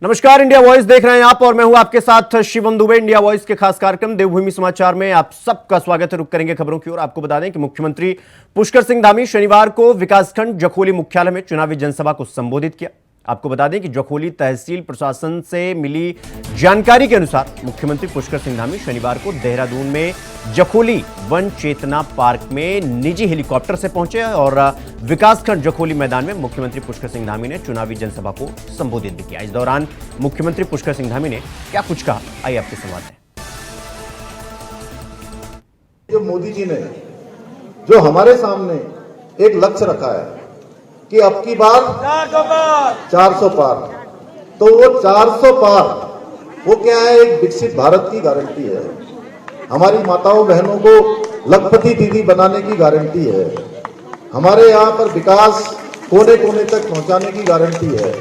नमस्कार, India voice देख रहे हैं आप और मैं हूं आपके साथ शिवम दुबे। इंडिया वॉइस के खास कार्यक्रम देवभूमि समाचार में आप सबका स्वागत है। रुक करेंगे खबरों की ओर। आपको बता दें कि मुख्यमंत्री पुष्कर सिंह धामी शनिवार को विकासखंड जखोली मुख्यालय में चुनावी जनसभा को संबोधित किया। आपको बता दें कि जखोली तहसील प्रशासन से मिली जानकारी के अनुसार मुख्यमंत्री पुष्कर सिंह धामी शनिवार को देहरादून में जखोली वन चेतना पार्क में निजी हेलीकॉप्टर से पहुंचे और विकासखंड जखोली मैदान में मुख्यमंत्री पुष्कर सिंह धामी ने चुनावी जनसभा को संबोधित भी किया। इस दौरान मुख्यमंत्री पुष्कर सिंह धामी ने क्या कुछ कहा, आइए आपके संवाद में। जो मोदी जी ने जो हमारे सामने एक लक्ष्य रखा है कि अब की बार 400 पार, तो वो 400 पार वो क्या है, एक विकसित भारत की गारंटी है। हमारी माताओं बहनों को लखपति दीदी बनाने की गारंटी है। हमारे यहाँ पर विकास कोने कोने तक पहुंचाने की गारंटी है।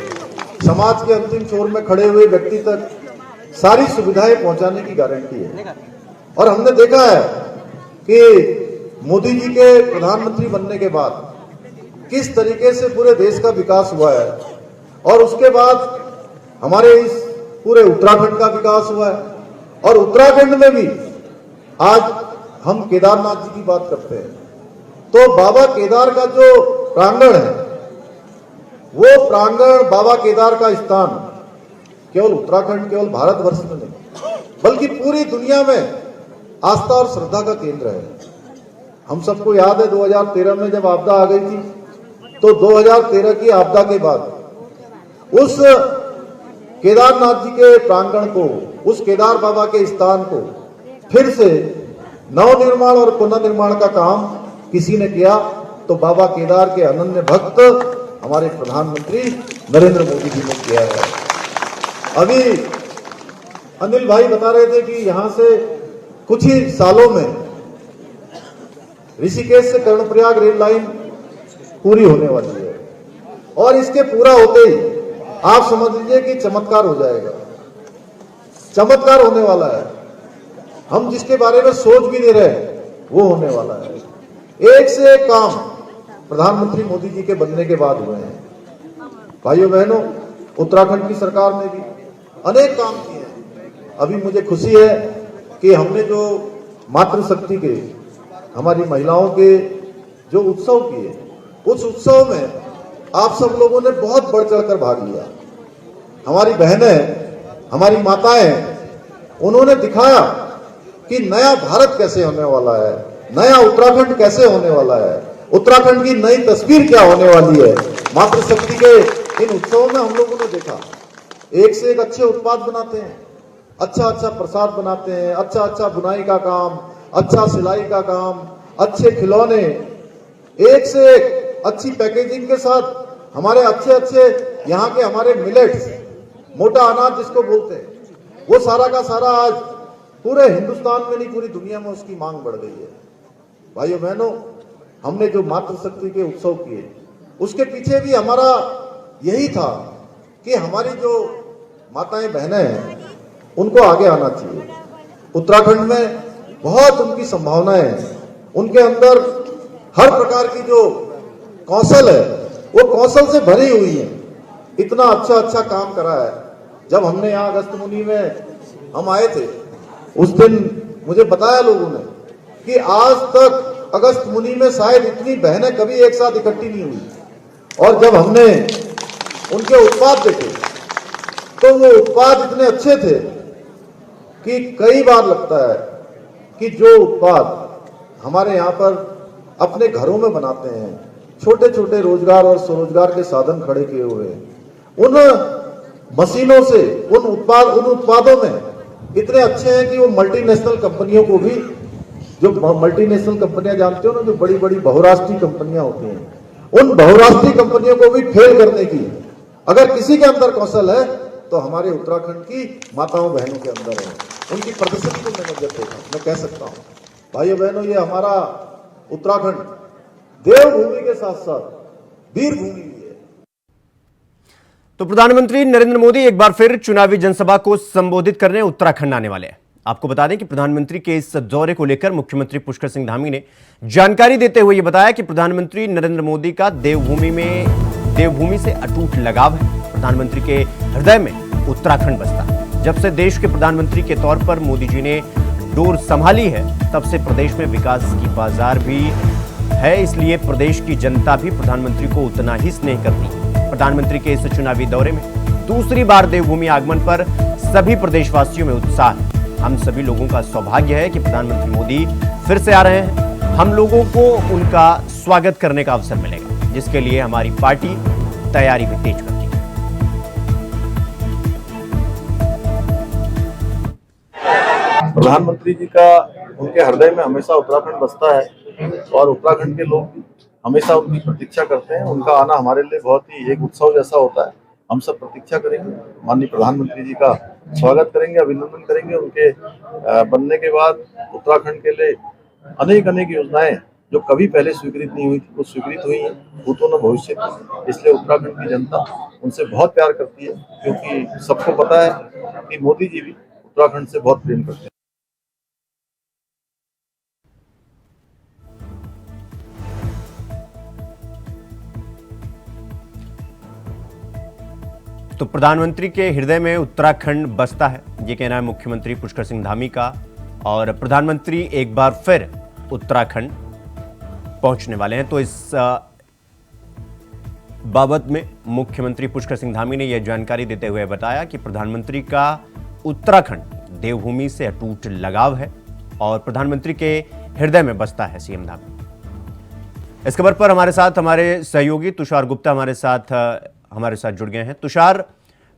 समाज के अंतिम छोर में खड़े हुए व्यक्ति तक सारी सुविधाएं पहुंचाने की गारंटी है। और हमने देखा है कि मोदी जी के प्रधानमंत्री बनने के बाद किस तरीके से पूरे देश का विकास हुआ है और उसके बाद हमारे इस पूरे उत्तराखंड का विकास हुआ है। और उत्तराखंड में भी आज हम केदारनाथ जी की बात करते हैं तो बाबा केदार का जो प्रांगण है, वो प्रांगण बाबा केदार का स्थान केवल उत्तराखंड, केवल भारतवर्ष में नहीं बल्कि पूरी दुनिया में आस्था और श्रद्धा का केंद्र है। हम सबको याद है 2013 में जब आपदा आ गई थी, तो 2013 की आपदा के बाद उस केदारनाथ जी के प्रांगण को, उस केदार बाबा के स्थान को फिर से नवनिर्माण और पुनर्निर्माण का काम किसी ने किया तो बाबा केदार के अनन्य भक्त हमारे प्रधानमंत्री नरेंद्र मोदी जी ने किया है। अभी अनिल भाई बता रहे थे कि यहां से कुछ ही सालों में ऋषिकेश से कर्णप्रयाग रेल लाइन पूरी होने वाली है और इसके पूरा होते ही आप समझ लीजिए कि चमत्कार हो जाएगा। चमत्कार होने वाला है। हम जिसके बारे में सोच भी नहीं रहे वो होने वाला है। एक से एक काम प्रधानमंत्री मोदी जी के बनने के बाद हुए हैं। भाइयों बहनों, उत्तराखंड की सरकार ने भी अनेक काम किए हैं। अभी मुझे खुशी है कि हमने जो मातृशक्ति के, हमारी महिलाओं के जो उत्सव किए, उस उत्सव में आप सब लोगों ने बहुत बढ़ चढ़कर भाग लिया। हमारी बहनें, हमारी माताएं, उन्होंने दिखाया कि नया भारत कैसे होने वाला है, नया उत्तराखंड कैसे होने वाला है, उत्तराखंड की नई तस्वीर क्या होने वाली है। मातृशक्ति के इन उत्सवों में हम लोगों ने देखा एक से एक अच्छे उत्पाद बनाते हैं, अच्छा अच्छा प्रसाद बनाते हैं, अच्छा अच्छा बुनाई का काम, अच्छा सिलाई का काम, अच्छे खिलौने, एक से एक अच्छी पैकेजिंग के साथ हमारे अच्छे अच्छे यहाँ के हमारे मिलेट्स, मोटा अनाज जिसको बोलते हैं, वो सारा का सारा आज पूरे हिंदुस्तान में नहीं पूरी दुनिया में उसकी मांग बढ़ गई है। भाइयों बहनों, हमने जो मातृशक्ति के उत्सव किए उसके पीछे भी हमारा यही था कि हमारी जो माताएं बहनें हैं उनको आगे आना चाहिए। उत्तराखंड में बहुत उनकी संभावनाएं हैं, उनके अंदर हर प्रकार की जो कौशल है वो कौशल से भरी हुई है। इतना अच्छा अच्छा काम करा है। जब हमने यहाँ अगस्त मुनि में हम आए थे उस दिन मुझे बताया लोगों ने कि आज तक अगस्त मुनि में शायद इतनी बहनें कभी एक साथ इकट्ठी नहीं हुई। और जब हमने उनके उत्पाद देखे तो वो उत्पाद इतने अच्छे थे कि कई बार लगता है कि जो उत्पाद हमारे यहाँ पर अपने घरों में बनाते हैं, छोटे छोटे रोजगार और स्वरोजगार के साधन खड़े किए हुए हैं, उन मशीनों से उन उत्पादों में इतने अच्छे हैं कि वो मल्टीनेशनल कंपनियों को भी, जो मल्टीनेशनल कंपनियां जानते हो ना, जो बड़ी बड़ी बहुराष्ट्रीय कंपनियां होती हैं, उन बहुराष्ट्रीय कंपनियों को भी फेल करने की अगर किसी के अंदर कौशल है तो हमारे उत्तराखंड की माताओं बहनों के अंदर है। उनकी प्रदर्शनी को मैंने जब देखा, मैं कह सकता हूँ भाइयों बहनों, ये हमारा उत्तराखंड देवभूमि के साथ साथ वीर भूमि भी है। तो प्रधानमंत्री नरेंद्र मोदी एक बार फिर चुनावी जनसभा को संबोधित करने उत्तराखंड आने वाले हैं। आपको बता दें कि प्रधानमंत्री के इस दौरे को लेकर मुख्यमंत्री पुष्कर सिंह धामी ने जानकारी देते हुए यह बताया कि प्रधानमंत्री नरेंद्र मोदी का देवभूमि से अटूट लगाव है। प्रधानमंत्री के हृदय में उत्तराखंड बसता है। जब से देश के प्रधानमंत्री के तौर पर मोदी जी ने डोर संभाली है, तब से प्रदेश में विकास की बाजार भी है, इसलिए प्रदेश की जनता भी प्रधानमंत्री को उतना ही स्नेह करती है। प्रधानमंत्री के इस चुनावी दौरे में दूसरी बार देवभूमि आगमन पर सभी प्रदेशवासियों में उत्साह है। हम सभी लोगों का सौभाग्य है कि प्रधानमंत्री मोदी फिर से आ रहे हैं। हम लोगों को उनका स्वागत करने का अवसर मिलेगा, जिसके लिए हमारी पार्टी तैयारी भी तेज करती है। प्रधानमंत्री जी का उनके हृदय में हमेशा उत्तराखंड बसता है और उत्तराखंड के लोग भी हमेशा उनकी प्रतीक्षा करते हैं। उनका आना हमारे लिए बहुत ही एक उत्सव जैसा होता है। हम सब प्रतीक्षा करेंगे, माननीय प्रधानमंत्री जी का स्वागत करेंगे, अभिनंदन करेंगे। उनके बनने के बाद उत्तराखंड के लिए अनेक अनेक योजनाएं जो कभी पहले स्वीकृत नहीं हुई थी, वो स्वीकृत हुई हैं, भूतो न भविष्य में। इसलिए उत्तराखंड की जनता उनसे बहुत प्यार करती है, क्योंकि सबको पता है कि मोदी जी भी उत्तराखंड से बहुत प्रेम करते हैं। तो प्रधानमंत्री के हृदय में उत्तराखंड बसता है, ये कहना है मुख्यमंत्री पुष्कर सिंह धामी का। और प्रधानमंत्री एक बार फिर उत्तराखंड पहुंचने वाले हैं। तो इस बाबत में मुख्यमंत्री पुष्कर सिंह धामी ने यह जानकारी देते हुए बताया कि प्रधानमंत्री का उत्तराखंड देवभूमि से अटूट लगाव है और प्रधानमंत्री के हृदय में बसता है सीएम धामी। इस खबर पर हमारे साथ हमारे सहयोगी तुषार गुप्ता हमारे साथ जुड़ गए हैं। तुषार,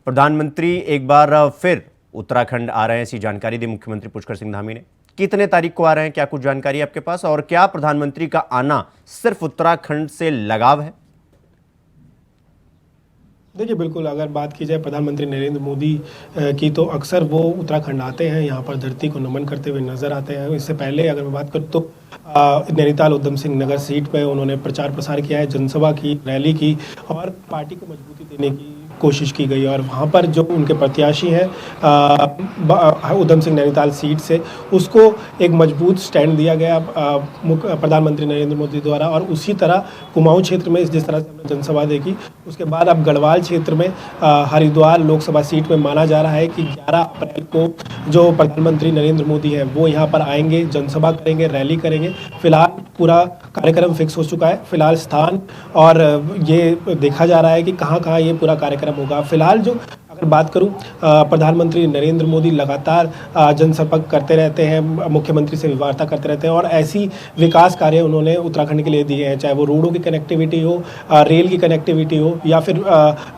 प्रधानमंत्री एक बार फिर उत्तराखंड आ रहे हैं, ऐसी जानकारी दी मुख्यमंत्री पुष्कर सिंह धामी ने। कितने तारीख को आ रहे हैं, क्या कुछ जानकारी है आपके पास? और क्या प्रधानमंत्री का आना सिर्फ उत्तराखंड से लगाव है? देखिए, बिल्कुल अगर बात की जाए प्रधानमंत्री नरेंद्र मोदी की, तो अक्सर वो उत्तराखंड आते हैं, यहाँ पर धरती को नमन करते हुए नजर आते हैं। इससे पहले अगर मैं बात करूँ तो नैनीताल उधम सिंह नगर सीट पर उन्होंने प्रचार प्रसार किया है, जनसभा की, रैली की और पार्टी को मजबूती देने की कोशिश की गई। और वहाँ पर जो उनके प्रत्याशी हैं उधम सिंह नैनीताल सीट से, उसको एक मजबूत स्टैंड दिया गया प्रधानमंत्री नरेंद्र मोदी द्वारा। और उसी तरह कुमाऊं क्षेत्र में जिस तरह से हमने जनसभा देखी, उसके बाद अब गढ़वाल क्षेत्र में हरिद्वार लोकसभा सीट में माना जा रहा है कि 11 अप्रैल को जो प्रधानमंत्री नरेंद्र मोदी है वो यहाँ पर आएंगे, जनसभा करेंगे, रैली करेंगे। फिलहाल पूरा कार्यक्रम फिक्स हो चुका है, फिलहाल स्थान और ये देखा जा रहा है कि कहाँ कहाँ ये पूरा कार्यक्रम होगा। फिलहाल जो अगर बात करूं, प्रधानमंत्री नरेंद्र मोदी लगातार जनसंपर्क करते रहते हैं, मुख्यमंत्री से वार्ता करते रहते हैं और ऐसी विकास कार्य उन्होंने उत्तराखंड के लिए दिए हैं, चाहे वो रोडों की कनेक्टिविटी हो, रेल की कनेक्टिविटी हो, या फिर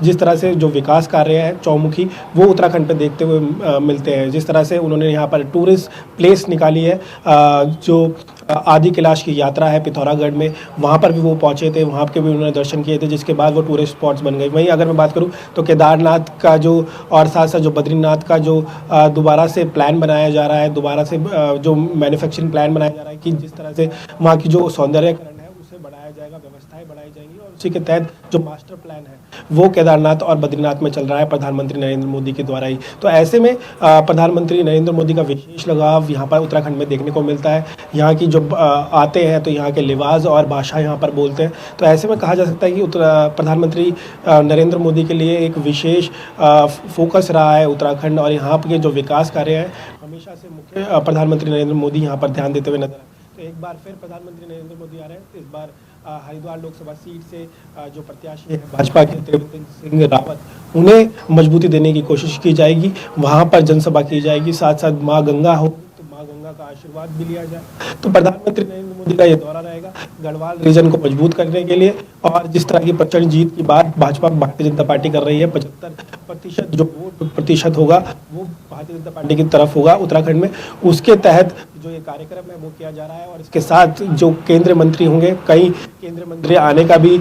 जिस तरह से जो विकास कार्य है चौमुखी, वो उत्तराखंड पे देखते हुए मिलते हैं। जिस तरह से उन्होंने यहाँ पर टूरिस्ट प्लेस निकाली है, जो आदि कैलाश की यात्रा है पिथौरागढ़ में, वहाँ पर भी वो पहुँचे थे, वहाँ के भी उन्होंने दर्शन किए थे, जिसके बाद वो टूरिस्ट स्पॉट्स बन गए। वहीं अगर मैं बात करूँ तो केदारनाथ का जो और साथ साथ जो बद्रीनाथ का जो दोबारा से प्लान बनाया जा रहा है, दोबारा से जो मैन्युफैक्चरिंग प्लान बनाया जा रहा है कि जिस तरह से वहाँ की जो सौंदर्यकरण है उसे बढ़ाया जाएगा, व्यवस्थाएं बढ़ाई जाएंगी और उसी के तहत जो मास्टर प्लान है वो केदारनाथ और बद्रीनाथ में चल रहा है प्रधानमंत्री नरेंद्र मोदी के द्वारा ही। तो ऐसे में प्रधानमंत्री नरेंद्र मोदी का विशेष लगाव यहाँ पर उत्तराखंड में देखने को मिलता है। यहाँ की जो आते हैं तो यहाँ के लिबास और भाषा यहाँ पर बोलते हैं। तो ऐसे में कहा जा सकता है कि प्रधानमंत्री नरेंद्र मोदी के लिए एक विशेष फोकस रहा है उत्तराखंड, और यहाँ के जो विकास कार्य है हमेशा से मुख्य प्रधानमंत्री नरेंद्र मोदी यहाँ पर ध्यान देते हुए नजर आए। तो एक बार फिर प्रधानमंत्री नरेंद्र मोदी आ रहे हैं। तो इस बार हरिद्वार लोकसभा सीट से जो प्रत्याशी है भाजपा के त्रिवेंद्र सिंह रावत, उन्हें मजबूती देने की कोशिश की जाएगी, वहां पर जनसभा की जाएगी। साथ साथ माँ गंगा हो तो माँ गंगा का आशीर्वाद भी लिया जाए। तो प्रधानमंत्री नरेंद्र मोदी का ये दौरा रहेगा गढ़वाल रीजन को मजबूत करने के लिए। और जिस तरह की प्रचंड जीत की बात भाजपा भारतीय जनता पार्टी कर रही है, 75% जो वोट प्रतिशत होगा वो भारतीय जनता पार्टी की तरफ होगा उत्तराखंड में, उसके तहत जो ये कार्यक्रम है वो किया जा रहा है। और इसके साथ जो केंद्रीय मंत्री होंगे, कई केंद्रीय मंत्री आने का भी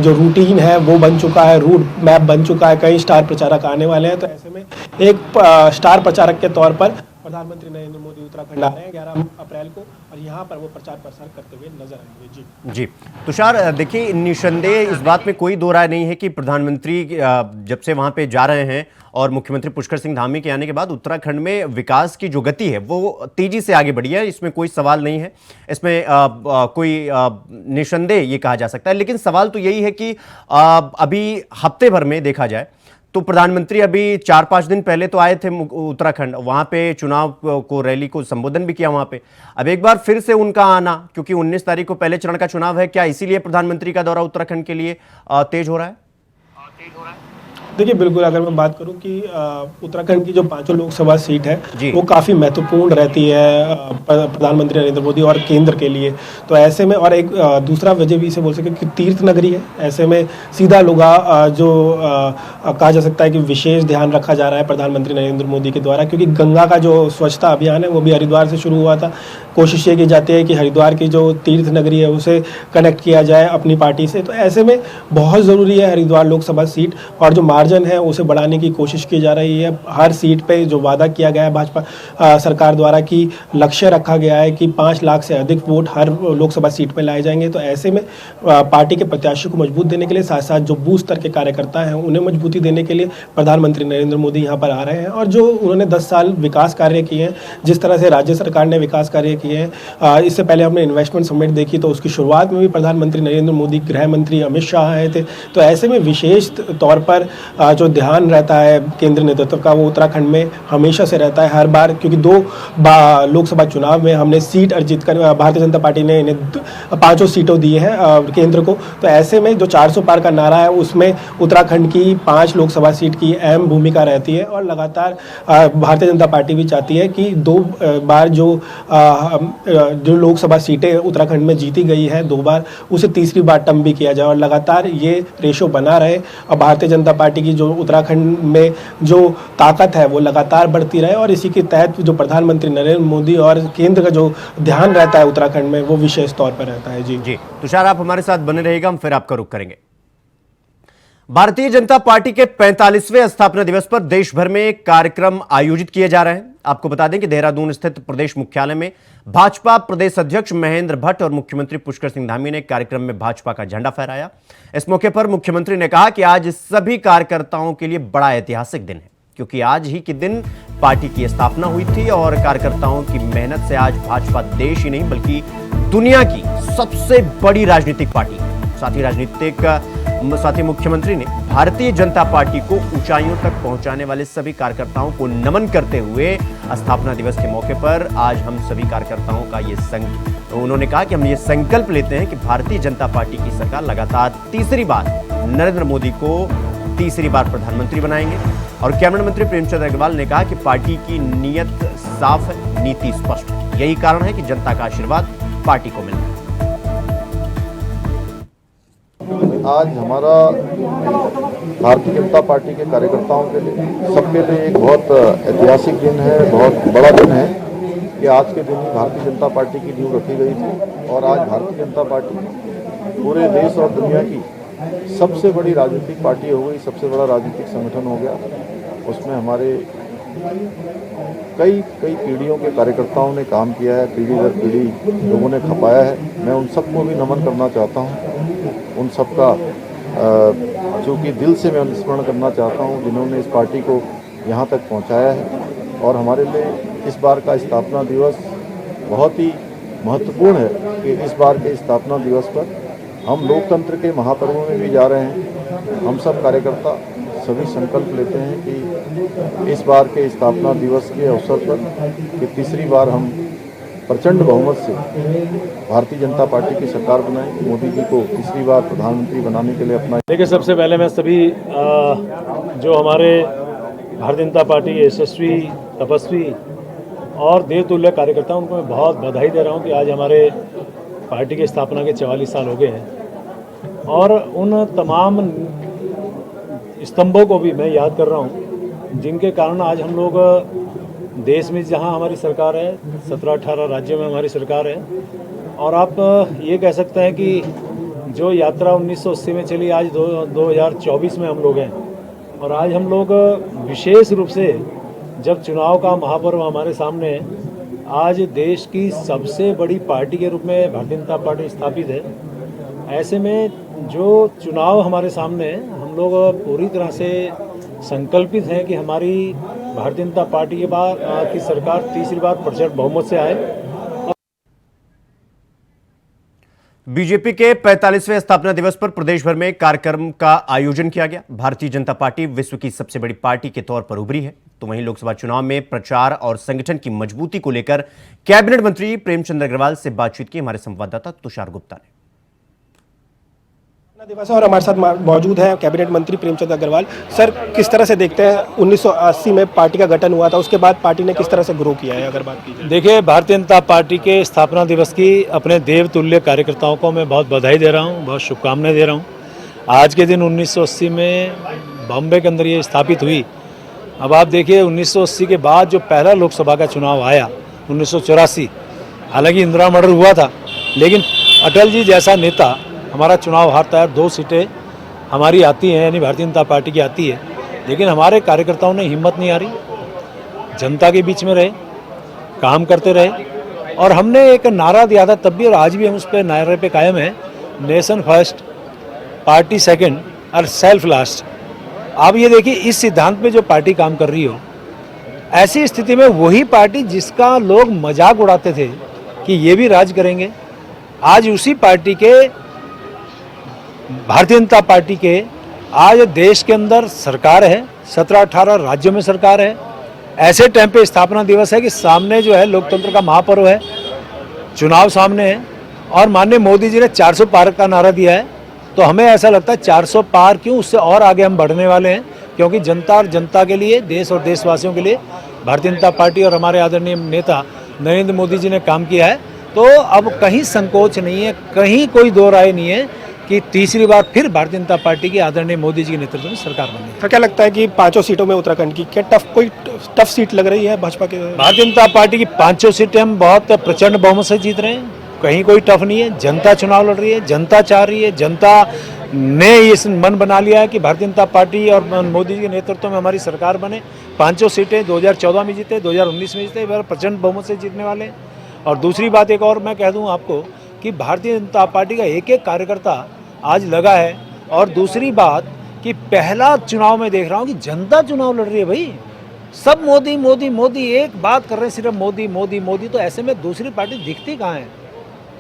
जो रूटीन है वो बन चुका है, रूट मैप बन चुका है, कई स्टार प्रचारक आने वाले हैं। तो ऐसे में एक स्टार प्रचारक के तौर पर प्रधानमंत्री नरेंद्र मोदी उत्तराखंड आ रहे हैं 11 अप्रैल को, और यहाँ पर वो प्रचार प्रसार करते हुए नजर आएंगे। जी तुषार, देखिए निस्संदेह इस बात में कोई दो राय नहीं है कि प्रधानमंत्री जब से वहां पे जा रहे हैं और मुख्यमंत्री पुष्कर सिंह धामी के आने के बाद उत्तराखंड में विकास की जो गति है वो तेजी से आगे बढ़ी है, इसमें कोई सवाल नहीं है। इसमें कोई निस्संदेह ये कहा जा सकता है। लेकिन सवाल तो यही है कि अभी हफ्ते भर में देखा जाए तो प्रधानमंत्री अभी 4-5 दिन पहले तो आए थे उत्तराखंड, वहां पे चुनाव को रैली को संबोधन भी किया वहां पे। अब एक बार फिर से उनका आना, क्योंकि 19 तारीख को पहले चरण का चुनाव है, क्या इसीलिए प्रधानमंत्री का दौरा उत्तराखंड के लिए तेज हो रहा है? देखिए, बिल्कुल अगर मैं बात करूं कि उत्तराखंड की जो 5 लोकसभा सीट जी। है वो काफ़ी महत्वपूर्ण रहती है प्रधानमंत्री नरेंद्र मोदी और केंद्र के लिए। तो ऐसे में और एक दूसरा वजह भी इसे बोल सके कि तीर्थ नगरी है। ऐसे में सीधा लोग कहा जा सकता है कि विशेष ध्यान रखा जा रहा है प्रधानमंत्री नरेंद्र मोदी के द्वारा, क्योंकि गंगा का जो स्वच्छता अभियान है वो भी हरिद्वार से शुरू हुआ था। कोशिश ये की जाती है कि हरिद्वार की जो तीर्थ नगरी है उसे कनेक्ट किया जाए अपनी पार्टी से। तो ऐसे में बहुत ज़रूरी है हरिद्वार लोकसभा सीट, और जो मार्जिन है उसे बढ़ाने की कोशिश की जा रही है। हर सीट पे जो वादा किया गया है भाजपा सरकार द्वारा कि लक्ष्य रखा गया है कि 5 लाख से अधिक वोट हर लोकसभा सीट पे लाए जाएंगे। तो ऐसे में पार्टी के प्रत्याशी को मजबूत देने के लिए, साथ साथ जो बूथ स्तर के कार्यकर्ता हैं उन्हें मजबूती देने के लिए प्रधानमंत्री नरेंद्र मोदी यहाँ पर आ रहे हैं। और जो उन्होंने 10 साल विकास कार्य किए हैं, जिस तरह से राज्य सरकार ने विकास कार्य किए हैं, इससे पहले हमने इन्वेस्टमेंट समिट देखी तो उसकी शुरुआत में भी प्रधानमंत्री नरेंद्र मोदी, गृह मंत्री अमित शाह आए थे। तो ऐसे में विशेष तौर पर जो ध्यान रहता है केंद्र नेतृत्व का वो उत्तराखंड में हमेशा से रहता है हर बार, क्योंकि 2 लोकसभा चुनाव में हमने सीट अर्जित कर भारतीय जनता पार्टी ने इन्हें 5 सीटों दी है केंद्र को। तो ऐसे में जो 400 पार का नारा है उसमें उत्तराखंड की 5 लोकसभा सीट की अहम भूमिका रहती है। और लगातार भारतीय जनता पार्टी भी चाहती है कि 2 बार जो लोकसभा सीटें उत्तराखंड में जीती गई है 2 बार, उसे तीसरी बार टर्म भी किया जाए और लगातार ये रेशो बना रहे। और भारतीय जनता पार्टी की जो उत्तराखंड में जो ताकत है वो लगातार बढ़ती रहे, और इसी के तहत जो प्रधानमंत्री नरेंद्र मोदी और केंद्र का जो ध्यान रहता है उत्तराखंड में वो विशेष तौर पर रहता है। जी तुषार, आप हमारे साथ बने रहिएगा, हम फिर आपका रुख करेंगे। भारतीय जनता पार्टी के 45वें स्थापना दिवस पर देश भर में कार्यक्रम आयोजित किए जा रहे हैं। आपको बता दें कि देहरादून स्थित प्रदेश मुख्यालय में भाजपा प्रदेश अध्यक्ष महेंद्र भट्ट और मुख्यमंत्री पुष्कर सिंह धामी ने कार्यक्रम में भाजपा का झंडा फहराया। इस मौके पर मुख्यमंत्री ने कहा कि आज सभी कार्यकर्ताओं के लिए बड़ा ऐतिहासिक दिन है, क्योंकि आज ही के दिन पार्टी की स्थापना हुई थी और कार्यकर्ताओं की मेहनत से आज भाजपा देश ही नहीं बल्कि दुनिया की सबसे बड़ी राजनीतिक पार्टी है। साथ ही मुख्यमंत्री ने भारतीय जनता पार्टी को ऊंचाइयों तक पहुंचाने वाले सभी कार्यकर्ताओं को नमन करते हुए स्थापना दिवस के मौके पर आज हम सभी कार्यकर्ताओं का उन्होंने कहा कि हम ये संकल्प लेते हैं कि भारतीय जनता पार्टी की सरकार लगातार तीसरी बार नरेंद्र मोदी को तीसरी बार प्रधानमंत्री बनाएंगे। और कैबिनेट मंत्री प्रेमचंद अग्रवाल ने कहा कि पार्टी की नीयत साफ है, नीति स्पष्ट है, यही कारण है कि जनता का आशीर्वाद पार्टी को मिला। आज हमारा भारतीय जनता पार्टी के कार्यकर्ताओं के लिए, सबके लिए एक बहुत ऐतिहासिक दिन है, बहुत बड़ा दिन है कि आज के दिन ही भारतीय जनता पार्टी की नींव रखी गई थी। और आज भारतीय जनता पार्टी पूरे देश और दुनिया की सबसे बड़ी राजनीतिक पार्टी हो गई, सबसे बड़ा राजनीतिक संगठन हो गया। उसमें हमारे कई पीढ़ियों के कार्यकर्ताओं ने काम किया है, पीढ़ी दर पीढ़ी लोगों ने खपाया है। मैं उन सबको भी नमन करना चाहता हूँ, उन सबका जो कि दिल से मैं स्मरण करना चाहता हूँ जिन्होंने इस पार्टी को यहाँ तक पहुँचाया है। और हमारे लिए इस बार का स्थापना दिवस बहुत ही महत्वपूर्ण है कि इस बार के स्थापना दिवस पर हम लोकतंत्र के महापर्व में भी जा रहे हैं। हम सब कार्यकर्ता सभी संकल्प लेते हैं कि इस बार के स्थापना दिवस के अवसर पर कि तीसरी बार हम प्रचंड बहुमत से भारतीय जनता पार्टी की सरकार बनाएंगे, मोदी जी को तीसरी बार प्रधानमंत्री बनाने के लिए अपना। देखिए, सबसे पहले मैं सभी जो हमारे भारतीय जनता पार्टी के यशस्वी, तपस्वी और देवतुल्य कार्यकर्ता उनको मैं बहुत बधाई दे रहा हूं कि आज हमारे पार्टी की स्थापना के 44 साल हो गए हैं। और उन तमाम स्तंभों को भी मैं याद कर रहा हूं जिनके कारण आज हम लोग देश में जहां हमारी सरकार है, 17-18 राज्यों में हमारी सरकार है। और आप ये कह सकते हैं कि जो यात्रा 1980 में चली आज 2024 में हम लोग हैं। और आज हम लोग विशेष रूप से जब चुनाव का महापर्व हमारे सामने है, आज देश की सबसे बड़ी पार्टी के रूप में भारतीय जनता पार्टी स्थापित है। ऐसे में जो चुनाव हमारे सामने है, हम लोग पूरी तरह से संकल्पित हैं कि हमारी भारतीय जनता पार्टी के बाद की सरकार तीसरी बार प्रचंड बहुमत से आए। बीजेपी के 45वें स्थापना दिवस पर प्रदेश भर में कार्यक्रम का आयोजन किया गया। भारतीय जनता पार्टी विश्व की सबसे बड़ी पार्टी के तौर पर उभरी है, तो वहीं लोकसभा चुनाव में प्रचार और संगठन की मजबूती को लेकर कैबिनेट मंत्री प्रेमचंद अग्रवाल से बातचीत की हमारे संवाददाता तुषार गुप्ता ने। दिवस और हमारे साथ मौजूद है कैबिनेट मंत्री प्रेमचंद अग्रवाल। सर, किस तरह से देखते हैं 1980 में पार्टी का गठन हुआ था, उसके बाद पार्टी ने किस तरह से ग्रो किया है, अगर बात की जाए? देखिए, भारतीय जनता पार्टी के स्थापना दिवस की अपने देवतुल्य कार्यकर्ताओं को मैं बहुत बधाई दे रहा हूं, बहुत शुभकामनाएं दे रहा हूं। आज के दिन 1980 में बॉम्बे के अंदर ये स्थापित हुई। अब आप देखिए, 1980 के बाद जो पहला लोकसभा का चुनाव आया 1984, हालांकि इंदिरा मर्डर हुआ था, लेकिन अटल जी जैसा नेता हमारा चुनाव हारता है। 2 सीटें हमारी आती हैं, यानी भारतीय जनता पार्टी की आती है, लेकिन हमारे कार्यकर्ताओं ने हिम्मत नहीं हारी, जनता के बीच में रहे, काम करते रहे। और हमने एक नारा दिया था तब भी, और आज भी हम उस पर नारे पे कायम हैं, नेशन फर्स्ट, पार्टी सेकंड और सेल्फ लास्ट। आप ये देखिए, इस सिद्धांत पे जो पार्टी काम कर रही हो, ऐसी स्थिति में वही पार्टी जिसका लोग मजाक उड़ाते थे कि ये भी राज करेंगे, आज उसी पार्टी के, भारतीय जनता पार्टी के आज देश के अंदर सरकार है, 17-18 राज्यों में सरकार है। ऐसे टाइम पे स्थापना दिवस है कि सामने जो है लोकतंत्र का महापर्व है, चुनाव सामने है, और माननीय मोदी जी ने 400 पार का नारा दिया है। तो हमें ऐसा लगता है 400 पार क्यों, उससे और आगे हम बढ़ने वाले हैं, क्योंकि जनता और जनता के लिए, देश और देशवासियों के लिए भारतीय जनता पार्टी और हमारे आदरणीय नेता नरेंद्र मोदी जी ने काम किया है। तो अब कहीं संकोच नहीं है, कहीं कोई दो राय नहीं है कि तीसरी बार फिर भारतीय जनता पार्टी के आदरणीय मोदी जी के नेतृत्व में सरकार बनी। तो क्या लगता है कि 5 सीटों में उत्तराखंड की क्या कोई टफ सीट लग रही है भाजपा के? भारतीय जनता पार्टी की 5 सीटें हम बहुत प्रचंड बहुमत से जीत रहे हैं, कहीं कोई टफ नहीं है। जनता चुनाव लड़ रही है, जनता चाह रही है, जनता ने इस मन बना लिया है कि भारतीय जनता पार्टी और मोदी जी के नेतृत्व में हमारी सरकार बने। 5 सीटें 2014 में जीते, 2019 में जीते, प्रचंड बहुमत से जीतने वाले हैं। और दूसरी बात एक और मैं कह दूं आपको कि भारतीय जनता पार्टी का एक एक कार्यकर्ता आज लगा है। और दूसरी बात कि पहला चुनाव में देख रहा हूं कि जनता चुनाव लड़ रही है। भाई सब मोदी मोदी मोदी, एक बात कर रहे हैं सिर्फ मोदी मोदी मोदी, तो ऐसे में दूसरी पार्टी दिखती कहाँ है?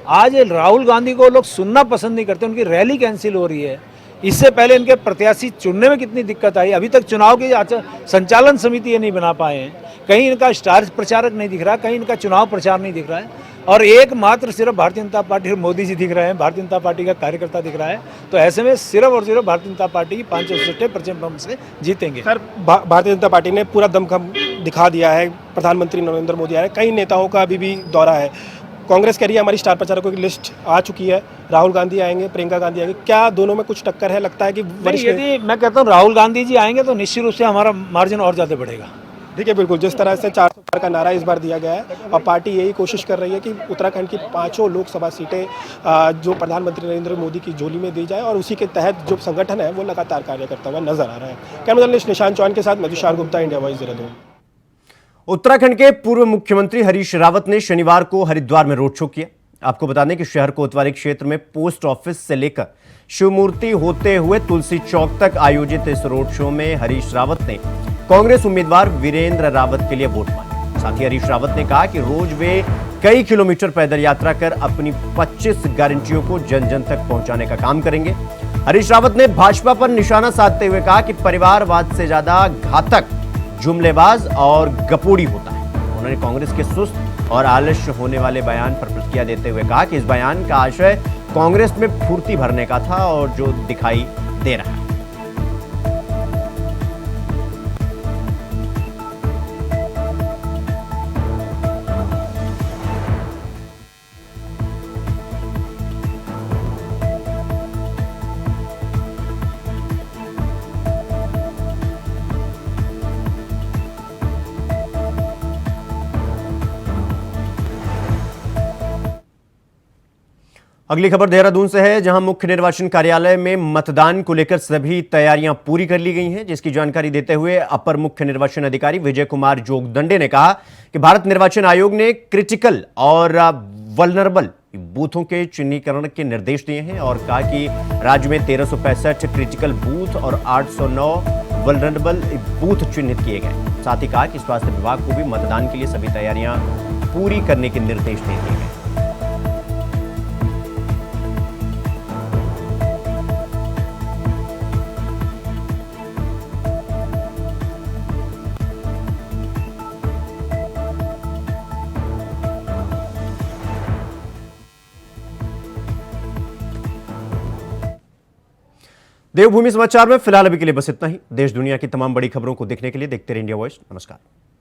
आज राहुल गांधी को लोग सुनना पसंद नहीं करते, उनकी रैली कैंसिल हो रही है। इससे पहले इनके प्रत्याशी चुनने में कितनी दिक्कत आई, अभी तक चुनाव की संचालन समिति ये नहीं बना पाए हैं। कहीं इनका स्टार प्रचारक नहीं दिख रहा, कहीं इनका चुनाव प्रचार नहीं दिख रहा है, और एकमात्र सिर्फ भारतीय जनता पार्टी और मोदी जी दिख रहे हैं, भारतीय जनता पार्टी का कार्यकर्ता दिख रहा है। तो ऐसे में सिर्फ और सिर्फ भारतीय जनता पार्टी की 5 सीटें प्रचंड बहुमत से जीतेंगे। सर, भारतीय जनता पार्टी ने पूरा दमखम दिखा दिया है, प्रधानमंत्री नरेंद्र मोदी आ रहे हैं, कई नेताओं का अभी भी दौरा है। कांग्रेस कह रही है हमारी स्टार प्रचारकों की लिस्ट आ चुकी है, राहुल गांधी आएंगे, प्रियंका गांधी आएंगे, क्या दोनों में कुछ टक्कर है? लगता है कि यदि मैं कहता हूँ राहुल गांधी जी आएंगे तो निश्चित रूप से हमारा मार्जिन और ज़्यादा बढ़ेगा। देखिए, बिल्कुल जिस तरह से 400 पार का नारा इस बार दिया गया है, और पार्टी यही कोशिश कर रही है कि उत्तराखंड की 5 लोकसभा सीटें जो प्रधानमंत्री नरेंद्र मोदी की झोली में दी जाए, और उसी के तहत जो संगठन है वो लगातार कार्य करता हुआ नजर आ रहा है। कैमरा जर्नलिस्ट निशांत चौहान के साथ मैं तुषार गुप्ता, इंडिया वॉइस, देहरादून। उत्तराखंड के पूर्व मुख्यमंत्री हरीश रावत ने शनिवार को हरिद्वार में रोड शो किया। आपको बता दें कि शहर कोतवाली क्षेत्र में पोस्ट ऑफिस से लेकर शिवमूर्ति होते हुए तुलसी चौक तक आयोजित इस रोड शो में हरीश रावत ने कांग्रेस उम्मीदवार वीरेंद्र रावत के लिए वोट मांगे। साथ ही हरीश रावत ने कहा कि रोज वे कई किलोमीटर पैदल यात्रा कर अपनी 25 गारंटियों को जन जन तक पहुंचाने का काम करेंगे। हरीश रावत ने भाजपा पर निशाना साधते हुए कहा कि परिवारवाद से ज्यादा घातक जुमलेबाज और गपोड़ी होता है। उन्होंने कांग्रेस के सुस्त और आलस्य होने वाले बयान पर प्रतिक्रिया देते हुए कहा कि इस बयान का आशय कांग्रेस में फुर्ती भरने का था और जो दिखाई दे रहा है। अगली खबर देहरादून से है, जहां मुख्य निर्वाचन कार्यालय में मतदान को लेकर सभी तैयारियां पूरी कर ली गई हैं, जिसकी जानकारी देते हुए अपर मुख्य निर्वाचन अधिकारी विजय कुमार जोगदंडे ने कहा कि भारत निर्वाचन आयोग ने क्रिटिकल और वल्नरेबल बूथों के चिन्हीकरण के निर्देश दिए हैं और कहा कि राज्य में 1365 क्रिटिकल बूथ और 809 वल्नरेबल बूथ चिन्हित किए गए। साथ ही कहा कि स्वास्थ्य विभाग को भी मतदान के लिए सभी तैयारियां पूरी करने के निर्देश दे दिए गए। देवभूमि समाचार में फिलहाल अभी के लिए बस इतना ही। देश दुनिया की तमाम बड़ी खबरों को देखने के लिए देखते रहिए इंडिया वॉइस। नमस्कार।